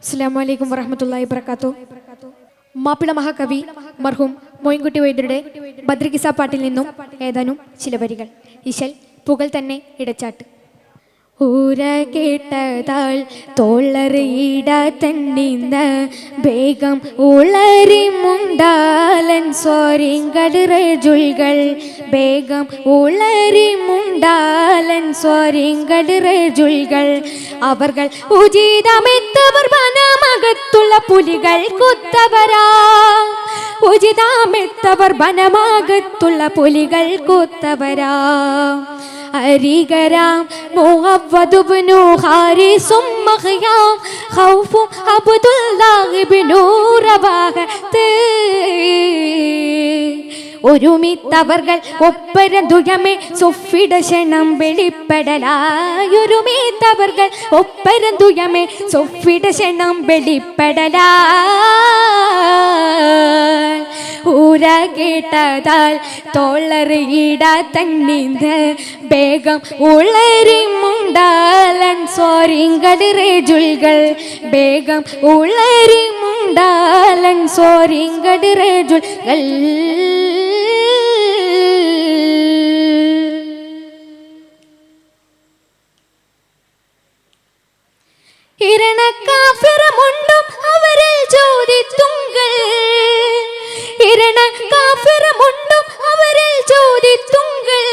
അസ്സലാമു അലൈക്കും വറഹ്മത്തുള്ളാഹി വബറകാതുഹു. മാപ്പിള മഹാകവി മർഹൂം മോയിൻകുട്ടി വൈദ്യരുടെ ബദ്രിഖിസ പാട്ടിൽ നിന്നും ഏതാനും ചില വരികൾ. ഇശൽ പുകൽ തന്നെ ഇടച്ചാട്ട്. ഊര കേട്ടതാൾ തോളറിയിട തന്നിന്ന് വേഗം ഉളരി മുണ്ടാലൻ സ്വരിങ്കടുകൾ വേഗം ഉളരി മുണ്ടാലൻ സ്വരിങ്കടുകൾ അവർകൾ ഉചിതമെത്തവർ വനമകത്തുള്ള പുലികൾ കുത്തവരാ ഉചിതമെത്തവർ വനമകത്തുള്ള പുലികൾ കുത്തവരാ അരികരാം മുഹവ്വദ് ഇബ്നു ഹാരിസും മഖ്യാം ഖൗഫും അബ്ദുല്ലാഹ് ഇബ്നു റവാഹത്ത് ഒരുമിത്തവർകൾ ഒപ്പരന്തുയമേ സൊഫിടക്ഷണം വെളിപ്പെടലായി ഒരുമിത്തവർകൾ ഒപ്പരന്തുയമേ സൊഫിടക്ഷണം വെളിപ്പെടലായി ഊര കേട്ടതാൽ തോളറിയിട തന്നിന്ന് വേഗം ഉളരി മുണ്ടാലൻ സ്വരിങ്കടുകൾ വേഗം ഉളരി മുണ്ടാലൻ സ്വരിങ്കടുകൾ ഇരണക്കാഫിറമുണ്ടും അവരിൽ ചോദിത്തുങ്കൾ ഇരണക്കാഫിറമുണ്ടും അവരിൽ ചോദിത്തുങ്കൾ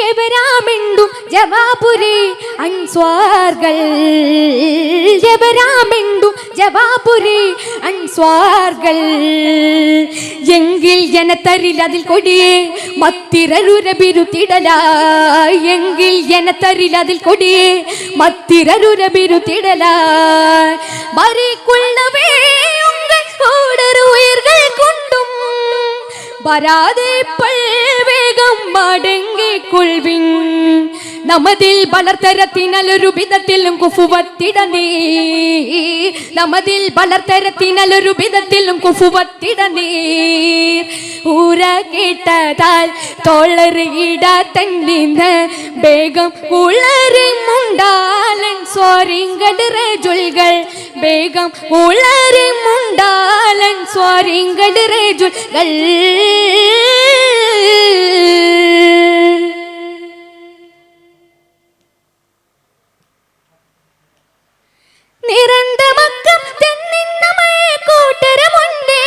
എവരാമിണ്ടും ജവാബുരേ അൻസ്വാർകൾ എവരാമിണ്ടും ജവാബുരേ അൻസ്വാർകൾ എങ്കിൽ ജനത്തരിൽ അതിൽ കൊടിയേ മത്തിരരുരബിരുത്തിടലായി എങ്കിൽ ജനത്തരിൽ അതിൽ കൊടിയേ മത്തിരരുരബിരുത്തിടലായി വരിക്കുള്ളവേ ഓടർ ഉയർകൾ കൊണ്ടും വരാതെ പൽവേഗം മടങ്ങിക്കൊള്ളുവിൻ നമ്മതിൽ വളർത്തരത്തിനൊരു വിധത്തിലും കുഫുവത്തിടനീ നമ്മതിൽ വളർത്തരത്തിനൊരു വിധത്തിലും കുഫുവത്തിടനീ ഊര കേട്ടതാൽ തോളറിയിട തന്നിന്ന് വേഗം ഉളരി മുണ്ടാലൻ സ്വരിങ്കടുകൾ വേഗം ഉളരി മുണ്ടാലൻ സ്വരിങ്കടുകൾ നിരന്തമക്കം തെന്നിന്നമയെ കൂട്ടരമുണ്ടേ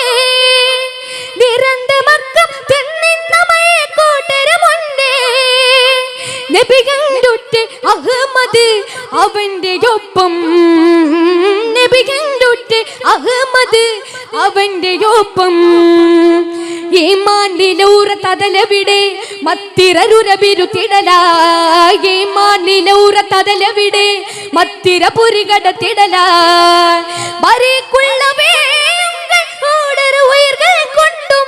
നിരന്തമക്കം തെന്നിന്നമയെ കൂട്ടരമുണ്ടേ നബി കണ്ടുറ്റ് അഹമ്മദ് അവന്റെ ഒപ്പം നബി കണ്ടുറ്റ് അഹമ്മദ് അവന്റെ ഒപ്പം ഈമാനിലൂറ തതലവിടെ മത്തിരരുരബിരുത്തിടലായി ഈമാനിലൂറ തതലവിടെ മത്തിര പുരികടത്തിടലായി വരിക്കുള്ളവേ ഓടർ ഉയർകൾ കൊണ്ടും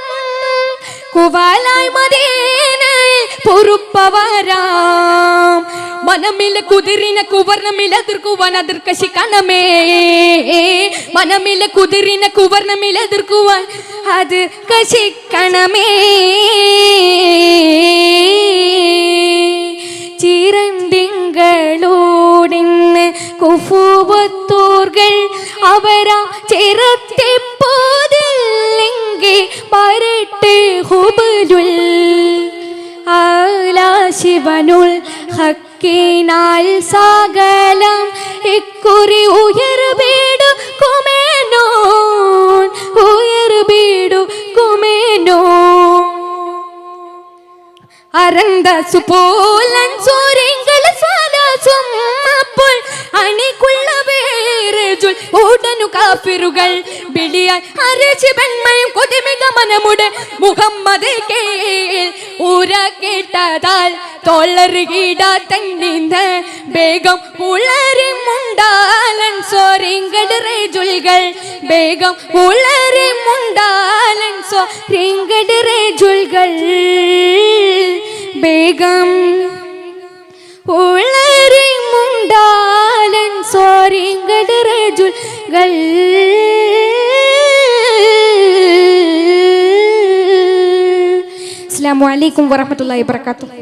കുവാലായി മദീനയിൽ പൊറുപ്പവരാം മനമില കുതിരിന കുവർണമില എതിർക്കുവാൻ അതിർക്കശിക്കണമേ മനമില കുതിരിന കുവർണമില എതിർക്കുവാൻ അത് കശിക്കണമേ ചിരന്തിങ്കളോടിന്ന് കുഫുവത്തോർകൾ അവരാ ചിരത്തെപ്പോതില്ലെങ്കിൽ പരട്ട് ഹുബുൽ ആലാശിവനുൽ ഹക്കിനാൽ സകലം ഇക്കുറി ഉയർബീടു കുമേനോ ഉയർബീടു കുമേനോ അരന്ത സുപോലൻ സോരെങ്കള സ്വാലാസും അപ്പോൾ അണിക്കുള്ള വേറെജുൽ ഉടനു കാഫിറുകൾ ബിളിയാൻ അരച്ച് പെൺമയും കൊതിമിക മനമുടെ മുഹമ്മദ് കേൾ ഊര കേട്ടതാൽ തോളറിയിട തന്നിന്ന് വേഗം ഉളരി മുണ്ടാലൻ സ്വരിങ്കടുകൾ വേഗം ഉളരി മുണ്ടാലൻ സ്വരിങ്കടുകൾ വേഗം ഉളരി മുണ്ടാലൻ സ്വരിങ്കടുകൾ. അസ്സലാമു അലൈക്കും വറഹ്മത്തുള്ളാഹി വബറകാതുഹു.